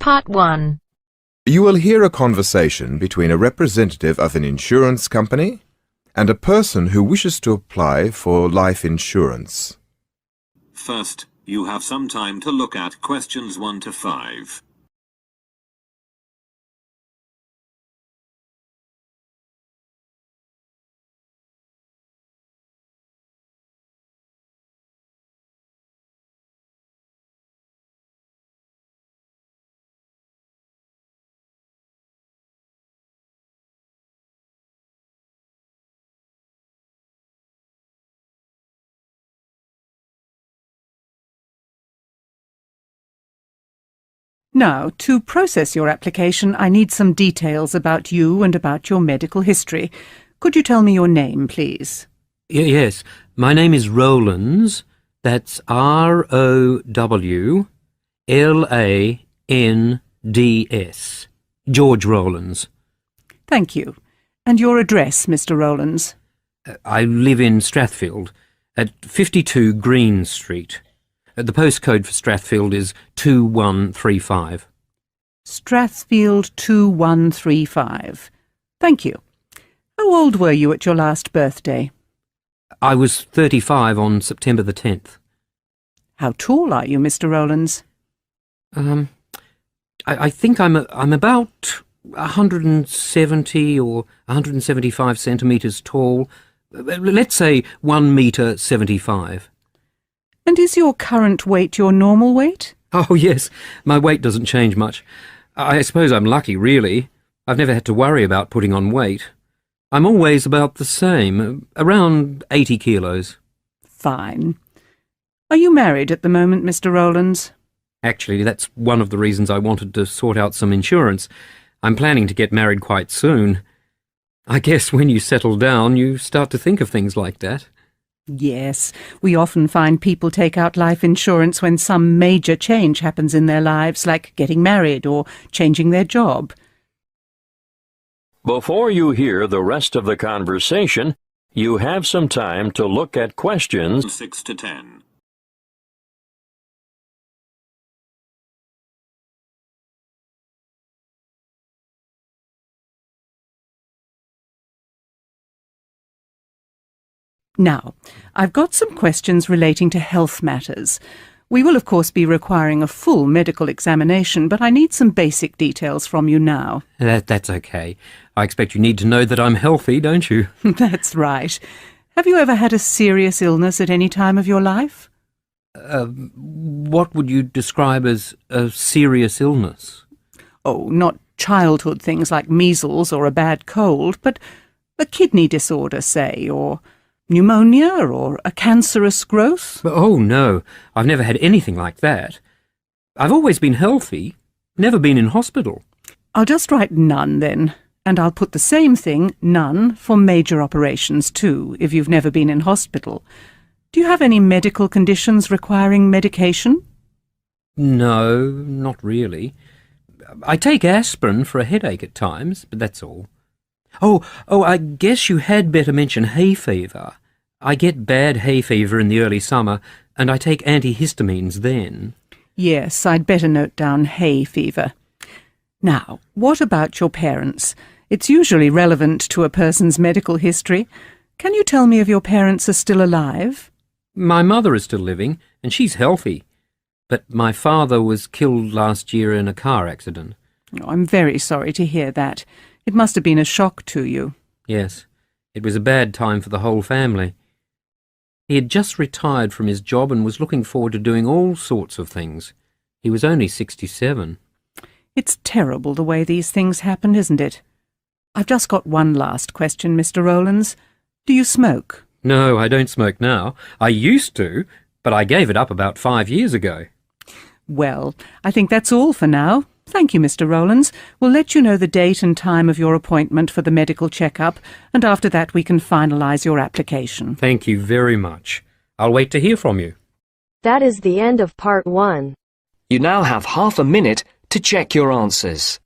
Part 1. You will hear a conversation between a representative of an insurance company and a person who wishes to apply for life insurance. First, you have some time to look at questions 1 to 5. Now, to process your application, I need some details about you and about your medical history. Could you tell me your name, please? Yes, my name is Rowlands. That's Rowlands. George Rowlands. Thank you. And your address, Mr. Rowlands? I live in Strathfield, at 52 Green Street. The postcode for Strathfield is 2135. Strathfield 2135. Thank you. How old were you at your last birthday? I was 35 on September the 10th. How tall are you, Mr. Rowlands? I think I'm about 170 or 175 centimetres tall. Let's say 1 metre 75. And is your current weight your normal weight? Oh, yes. My weight doesn't change much. I suppose I'm lucky, really. I've never had to worry about putting on weight. I'm always about the same, around 80 kilos. Fine. Are you married at the moment, Mr. Rowlands? Actually, that's one of the reasons I wanted to sort out some insurance. I'm planning to get married quite soon. I guess when you settle down, you start to think of things like that. Yes, we often find people take out life insurance when some major change happens in their lives, like getting married or changing their job. Before you hear the rest of the conversation, you have some time to look at questions 6 to 10. Now, I've got some questions relating to health matters. We will, of course, be requiring a full medical examination, but I need some basic details from you now. That's okay. I expect you need to know that I'm healthy, don't you? That's right. Have you ever had a serious illness at any time of your life? What would you describe as a serious illness? Oh, not childhood things like measles or a bad cold, but a kidney disorder, say, or pneumonia or a cancerous growth? Oh, no. I've never had anything like that. I've always been healthy, never been in hospital. I'll just write none, then. And I'll put the same thing, none, for major operations, too, if you've never been in hospital. Do you have any medical conditions requiring medication? No, not really. I take aspirin for a headache at times, but that's all. Oh, I guess you had better mention hay fever. I get bad hay fever in the early summer, and I take antihistamines then. Yes, I'd better note down hay fever. Now, what about your parents? It's usually relevant to a person's medical history. Can you tell me if your parents are still alive? My mother is still living, and she's healthy. But my father was killed last year in a car accident. Oh, I'm very sorry to hear that. It must have been a shock to you. Yes, it was a bad time for the whole family. He had just retired from his job and was looking forward to doing all sorts of things. He was only 67. It's terrible the way these things happen, isn't it? I've just got one last question, Mr. Rowlands. Do you smoke? No, I don't smoke now. I used to, but I gave it up about 5 years ago. Well, I think that's all for now. Thank you, Mr. Rowlands. We'll let you know the date and time of your appointment for the medical checkup, and after that we can finalise your application. Thank you very much. I'll wait to hear from you. That is the end of Part 1. You now have half a minute to check your answers.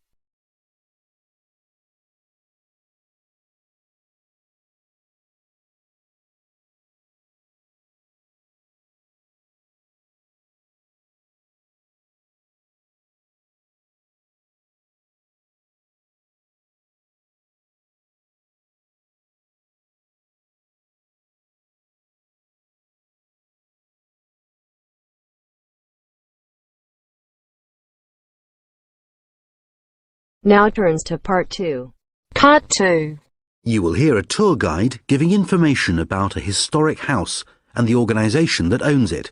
Now turns to part 2. Part 2. You will hear a tour guide giving information about a historic house and the organisation that owns it.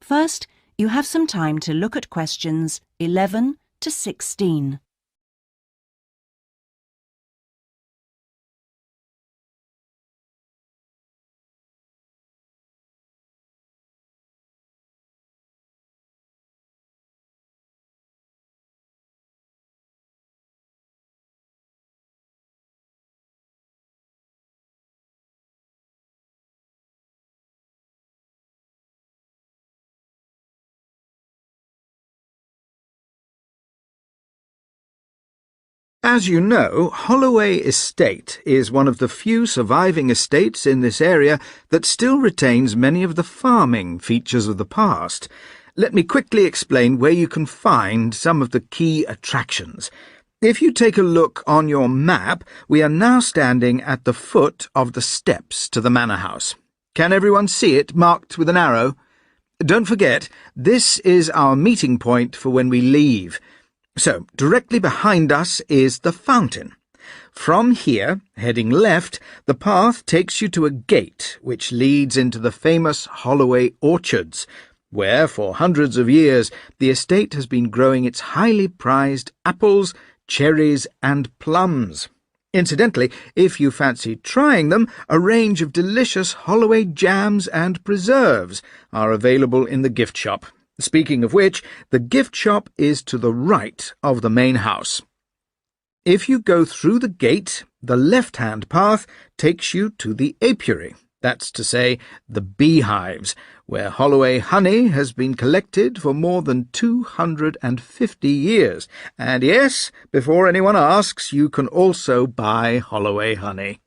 First, you have some time to look at questions 11 to 16. As you know, Holloway Estate is one of the few surviving estates in this area that still retains many of the farming features of the past. Let me quickly explain where you can find some of the key attractions. If you take a look on your map, we are now standing at the foot of the steps to the manor house. Can everyone see it marked with an arrow? Don't forget, this is our meeting point for when we leave. So, directly behind us is the fountain. From here, heading left, the path takes you to a gate which leads into the famous Holloway orchards, where, for hundreds of years, the estate has been growing its highly prized apples, cherries, and plums. Incidentally, if you fancy trying them, a range of delicious Holloway jams and preserves are available in the gift shop. Speaking of which, the gift shop is to the right of the main house. If you go through the gate, the left-hand path takes you to the apiary, that's to say, the beehives, where Holloway honey has been collected for more than 250 years. And yes, before anyone asks, you can also buy Holloway honey.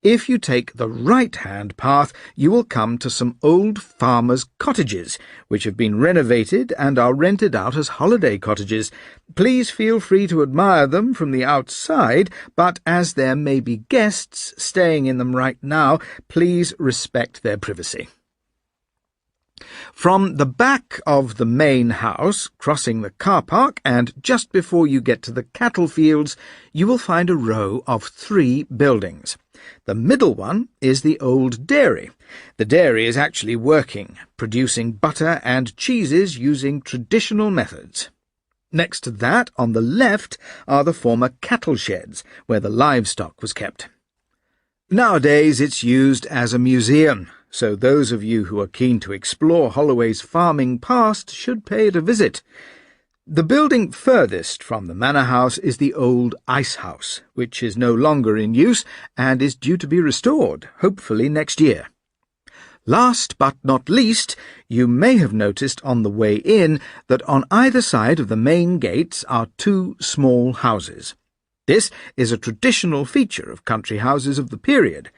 If you take the right-hand path, you will come to some old farmers' cottages, which have been renovated and are rented out as holiday cottages. Please feel free to admire them from the outside, but as there may be guests staying in them right now, please respect their privacy. From the back of the main house, crossing the car park, and just before you get to the cattle fields, you will find a row of 3 buildings. The middle one is the old dairy. The dairy is actually working, producing butter and cheeses using traditional methods. Next to that, on the left, are the former cattle sheds, where the livestock was kept. Nowadays it's used as a museum, so those of you who are keen to explore Holloway's farming past should pay it a visit. The building furthest from the manor house is the old ice house, which is no longer in use and is due to be restored, hopefully next year. Last but not least, you may have noticed on the way in that on either side of the main gates are 2 small houses. This is a traditional feature of country houses of the period.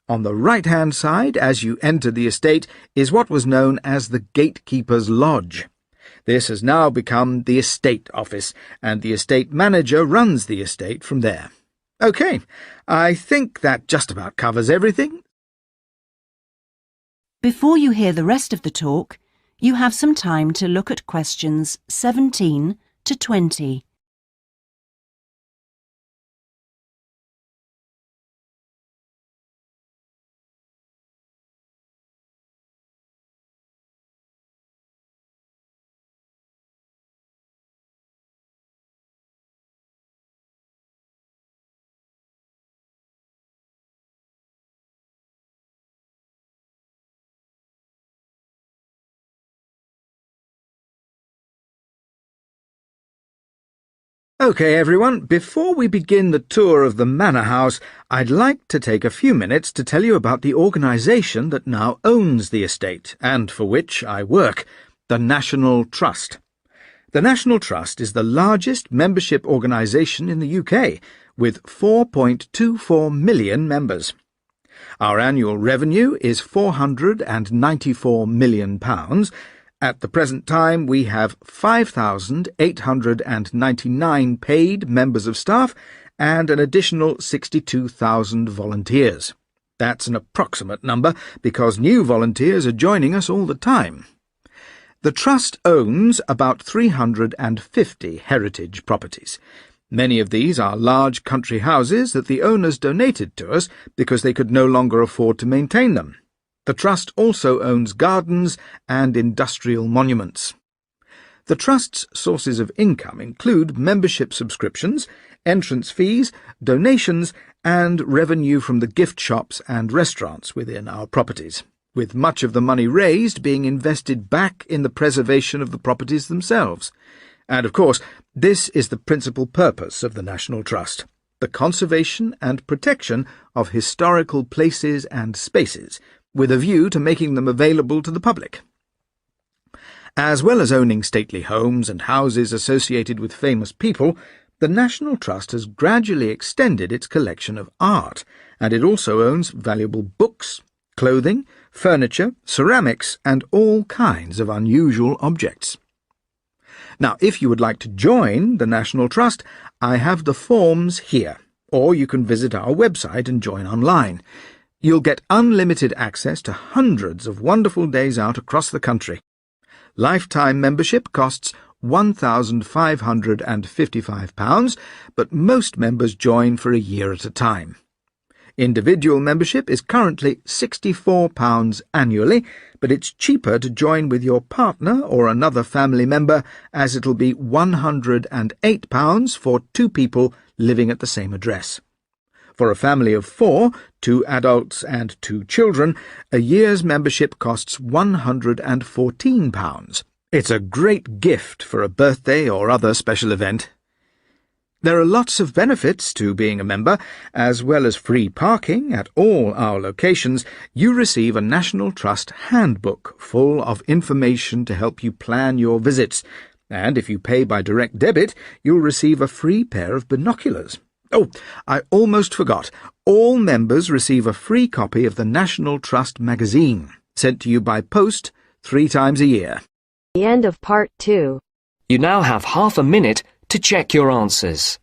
On the right-hand side, as you enter the estate, is what was known as the gatekeeper's lodge. This has now become the estate office, and the estate manager runs the estate from there. OK, I think that just about covers everything. Before you hear the rest of the talk, you have some time to look at questions 17 to 20. OK, everyone, before we begin the tour of the manor house, I'd like to take a few minutes to tell you about the organisation that now owns the estate, and for which I work, the National Trust. The National Trust is the largest membership organisation in the UK, with 4.24 million members. Our annual revenue is £494 million. At the present time, we have 5,899 paid members of staff and an additional 62,000 volunteers. That's an approximate number because new volunteers are joining us all the time. The Trust owns about 350 heritage properties. Many of these are large country houses that the owners donated to us because they could no longer afford to maintain them. The Trust also owns gardens and industrial monuments. The Trust's sources of income include membership subscriptions, entrance fees, donations, and revenue from the gift shops and restaurants within our properties, with much of the money raised being invested back in the preservation of the properties themselves. And, of course, this is the principal purpose of the National Trust, the conservation and protection of historical places and spaces, with a view to making them available to the public. As well as owning stately homes and houses associated with famous people, the National Trust has gradually extended its collection of art, and it also owns valuable books, clothing, furniture, ceramics, and all kinds of unusual objects. Now, if you would like to join the National Trust, I have the forms here, or you can visit our website and join online. You'll get unlimited access to hundreds of wonderful days out across the country. Lifetime membership costs £1,555, but most members join for a year at a time. Individual membership is currently £64 annually, but it's cheaper to join with your partner or another family member, as it'll be £108 for 2 people living at the same address. For a family of 4, 2 adults and 2 children, a year's membership costs £114. It's a great gift for a birthday or other special event. There are lots of benefits to being a member. As well as free parking at all our locations, you receive a National Trust handbook full of information to help you plan your visits. And if you pay by direct debit, you'll receive a free pair of binoculars. Oh, I almost forgot. All members receive a free copy of the National Trust magazine, sent to you by post 3 times a year. The end of Part 2. You now have half a minute to check your answers.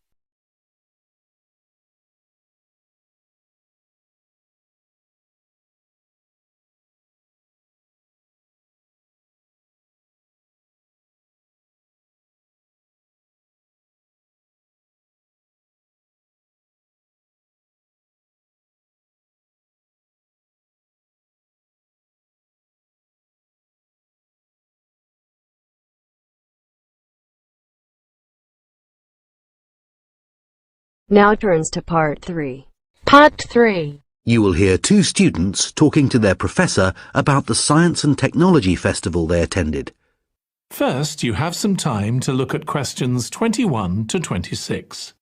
Now turns to Part 3. Part 3. You will hear 2 students talking to their professor about the Science and Technology Festival they attended. First, you have some time to look at questions 21 to 26.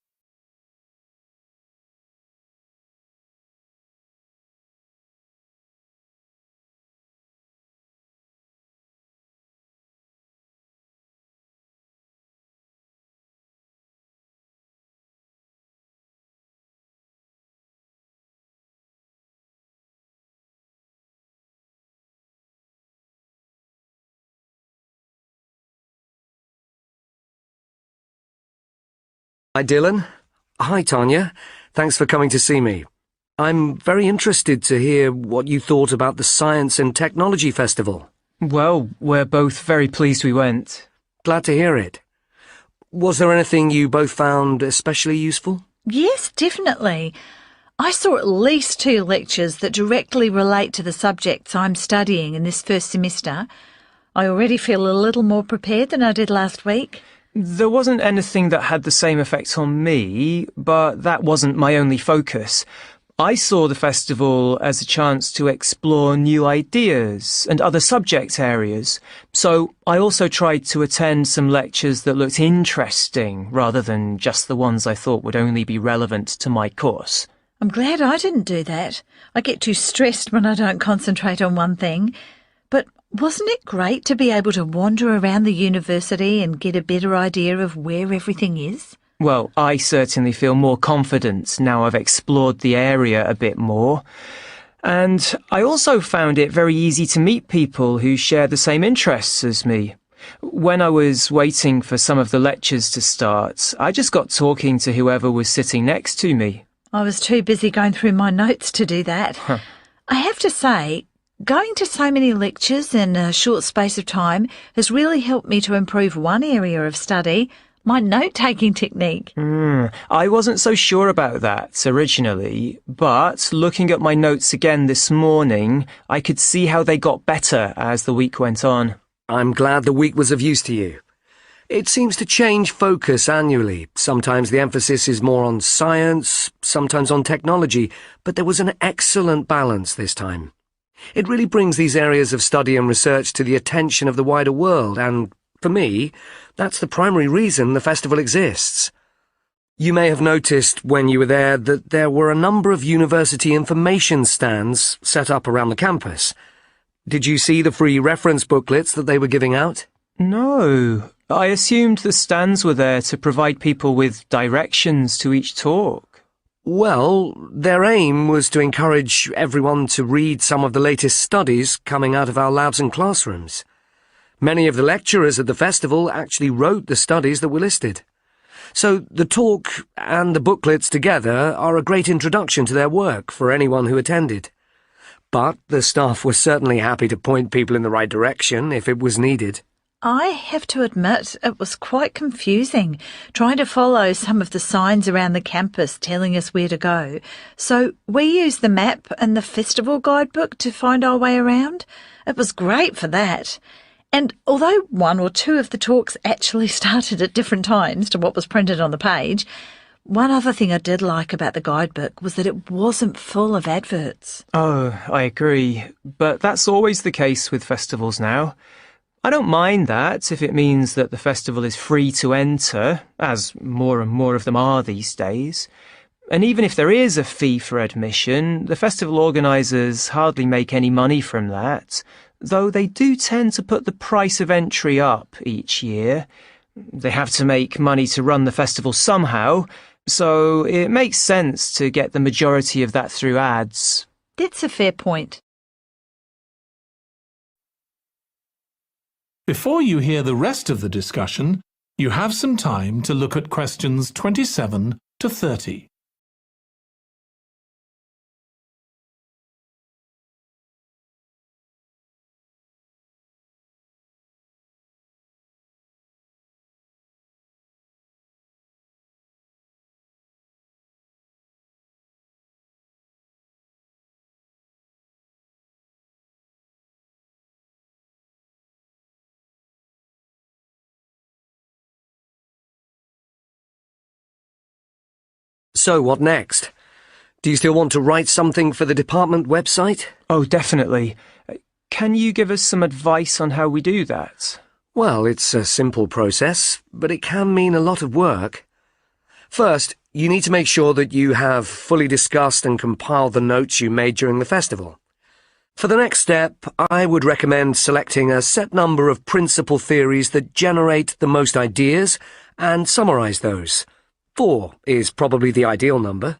Hi, Dylan. Hi, Tanya. Thanks for coming to see me. I'm very interested to hear what you thought about the Science and Technology Festival. Well, we're both very pleased we went. Glad to hear it. Was there anything you both found especially useful? Yes, definitely. I saw at least 2 lectures that directly relate to the subjects I'm studying in this first semester. I already feel a little more prepared than I did last week. There wasn't anything that had the same effect on me, but that wasn't my only focus. I saw the festival as a chance to explore new ideas and other subject areas, so I also tried to attend some lectures that looked interesting rather than just the ones I thought would only be relevant to my course. I'm glad I didn't do that. I get too stressed when I don't concentrate on one thing. But wasn't it great to be able to wander around the university and get a better idea of where everything is? Well, I certainly feel more confident now I've explored the area a bit more. And I also found it very easy to meet people who share the same interests as me. When I was waiting for some of the lectures to start, I just got talking to whoever was sitting next to me. I was too busy going through my notes to do that. I have to say, going to so many lectures in a short space of time has really helped me to improve one area of study, My note-taking technique. I wasn't so sure about that originally, but looking at my notes again this morning, I could see how they got better as the week went on. I'm glad the week was of use to you. It seems to change focus annually. Sometimes the emphasis is more on science, sometimes on technology, but there was an excellent balance this time. It really brings these areas of study and research to the attention of the wider world, and for me, that's the primary reason the festival exists. You may have noticed when you were there that there were a number of university information stands set up around the campus. Did you see the free reference booklets that they were giving out? No, I assumed the stands were there to provide people with directions to each talk. Well, their aim was to encourage everyone to read some of the latest studies coming out of our labs and classrooms. Many of the lecturers at the festival actually wrote the studies that were listed. So the talk and the booklets together are a great introduction to their work for anyone who attended. But the staff were certainly happy to point people in the right direction if it was needed. I have to admit it was quite confusing trying to follow some of the signs around the campus telling us where to go. So we used the map and the festival guidebook to find our way around. It was great for that. And although one or two of the talks actually started at different times to what was printed on the page, one other thing I did like about the guidebook was that it wasn't full of adverts. Oh, I agree. But that's always the case with festivals now. I don't mind that if it means that the festival is free to enter, as more and more of them are these days. And even if there is a fee for admission, the festival organisers hardly make any money from that, though they do tend to put the price of entry up each year. They have to make money to run the festival somehow, so it makes sense to get the majority of that through ads. That's a fair point. Before you hear the rest of the discussion, you have some time to look at questions 27 to 30. So what next? Do you still want to write something for the department website? Oh, definitely. Can you give us some advice on how we do that? Well, it's a simple process, but it can mean a lot of work. First, you need to make sure that you have fully discussed and compiled the notes you made during the festival. For the next step, I would recommend selecting a set number of principal theories that generate the most ideas and summarize those. 4 is probably the ideal number.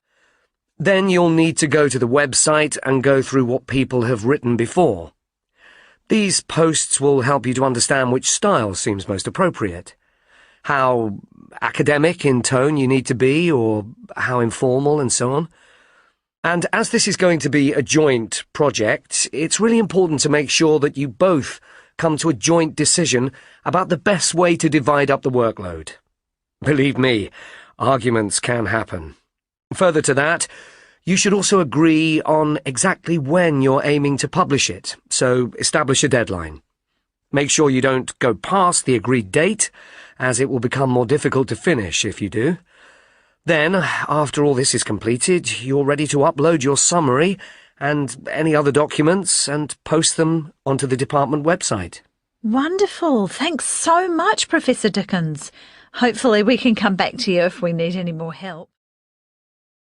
Then you'll need to go to the website and go through what people have written before. These posts will help you to understand which style seems most appropriate, how academic in tone you need to be, or how informal, and so on. And as this is going to be a joint project, it's really important to make sure that you both come to a joint decision about the best way to divide up the workload. Believe me, arguments can happen. Further to that, you should also agree on exactly when you're aiming to publish it, so establish a deadline. Make sure you don't go past the agreed date, as it will become more difficult to finish if you do. Then, after all this is completed, you're ready to upload your summary and any other documents and post them onto the department website. Wonderful. Thanks so much, Professor Dickens. Hopefully we can come back to you if we need any more help.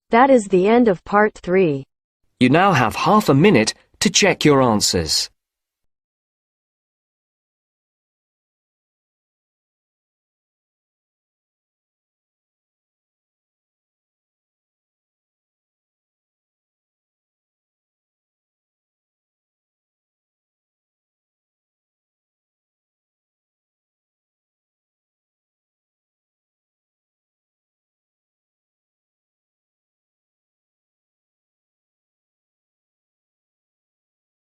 That is the end of part 3. You now have half a minute to check your answers.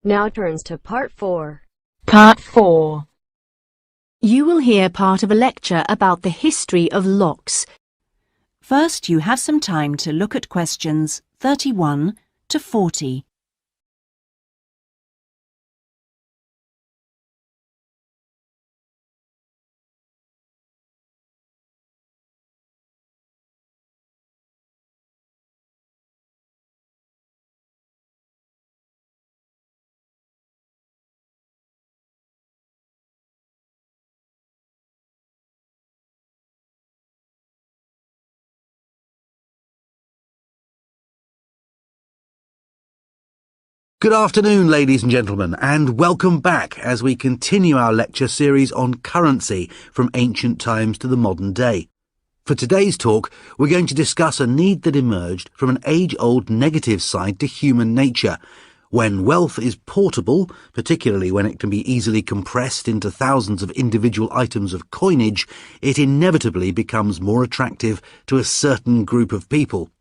Now turns to part 4. Part 4. You will hear part of a lecture about the history of locks. First, you have some time to look at questions 31 to 40. Good afternoon, ladies and gentlemen, and welcome back as we continue our lecture series on currency from ancient times to the modern day. For today's talk, we're going to discuss a need that emerged from an age-old negative side to human nature. When wealth is portable, particularly when it can be easily compressed into thousands of individual items of coinage, it inevitably becomes more attractive to a certain group of people.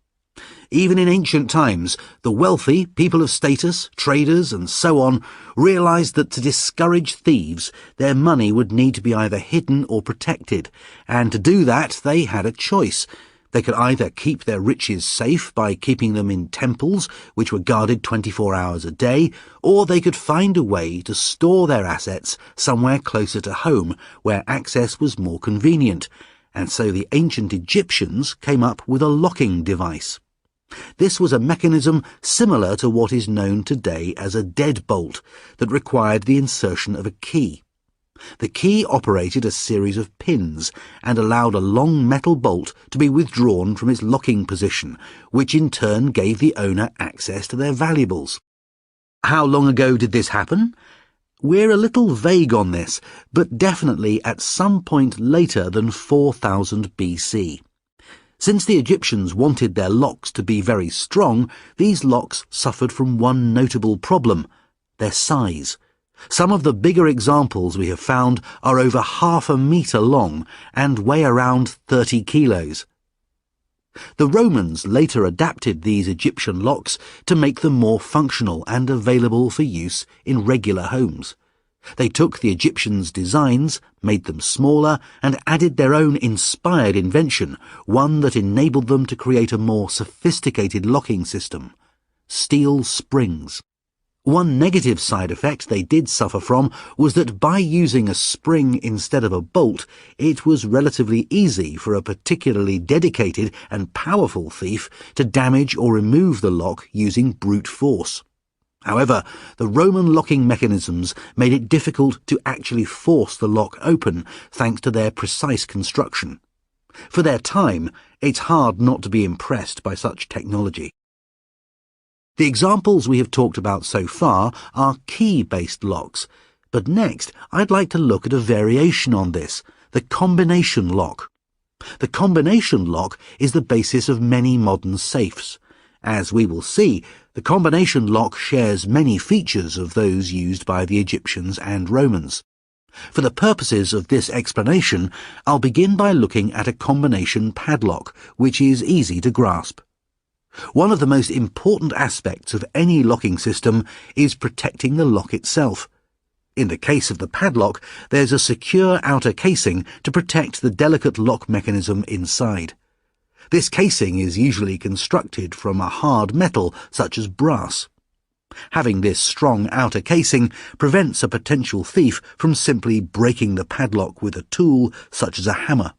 Even in ancient times, the wealthy, people of status, traders and so on, realised that to discourage thieves, their money would need to be either hidden or protected, and to do that they had a choice. They could either keep their riches safe by keeping them in temples, which were guarded 24 hours a day, or they could find a way to store their assets somewhere closer to home, where access was more convenient. And so the ancient Egyptians came up with a locking device. This was a mechanism similar to what is known today as a deadbolt that required the insertion of a key. The key operated a series of pins and allowed a long metal bolt to be withdrawn from its locking position, which in turn gave the owner access to their valuables. How long ago did this happen? We're a little vague on this, but definitely at some point later than 4000 BC. Since the Egyptians wanted their locks to be very strong, these locks suffered from one notable problem: their size. Some of the bigger examples we have found are over 1/2 metre long and weigh around 30 kilos. The Romans later adapted these Egyptian locks to make them more functional and available for use in regular homes. They took the Egyptians' designs, made them smaller, and added their own inspired invention, one that enabled them to create a more sophisticated locking system: steel springs. One negative side effect they did suffer from was that by using a spring instead of a bolt, it was relatively easy for a particularly dedicated and powerful thief to damage or remove the lock using brute force. However, the Roman locking mechanisms made it difficult to actually force the lock open, thanks to their precise construction. For their time, it's hard not to be impressed by such technology. The examples we have talked about so far are key-based locks, but next I'd like to look at a variation on this, the combination lock. The combination lock is the basis of many modern safes. As we will see, the combination lock shares many features of those used by the Egyptians and Romans. For the purposes of this explanation, I'll begin by looking at a combination padlock, which is easy to grasp. One of the most important aspects of any locking system is protecting the lock itself. In the case of the padlock, there's a secure outer casing to protect the delicate lock mechanism inside. This casing is usually constructed from a hard metal such as brass. Having this strong outer casing prevents a potential thief from simply breaking the padlock with a tool such as a hammer.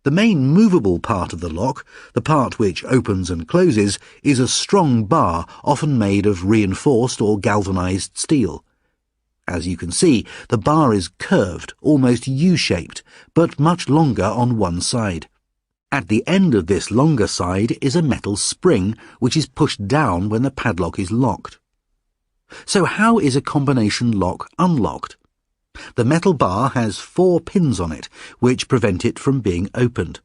The main movable part of the lock, the part which opens and closes, is a strong bar often made of reinforced or galvanized steel. As you can see, the bar is curved, almost U-shaped, but much longer on one side. At the end of this longer side is a metal spring, which is pushed down when the padlock is locked. So how is a combination lock unlocked? The metal bar has 4 pins on it, which prevent it from being opened.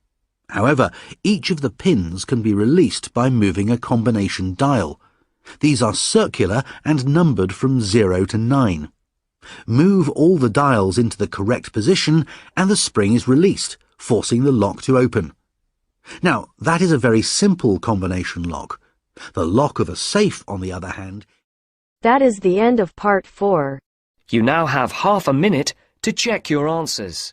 However, each of the pins can be released by moving a combination dial. These are circular and numbered from 0 to 9. Move all the dials into the correct position and the spring is released, forcing the lock to open. Now, that is a very simple combination lock. The lock of a safe, on the other hand... That is the end of part 4. You now have half a minute to check your answers.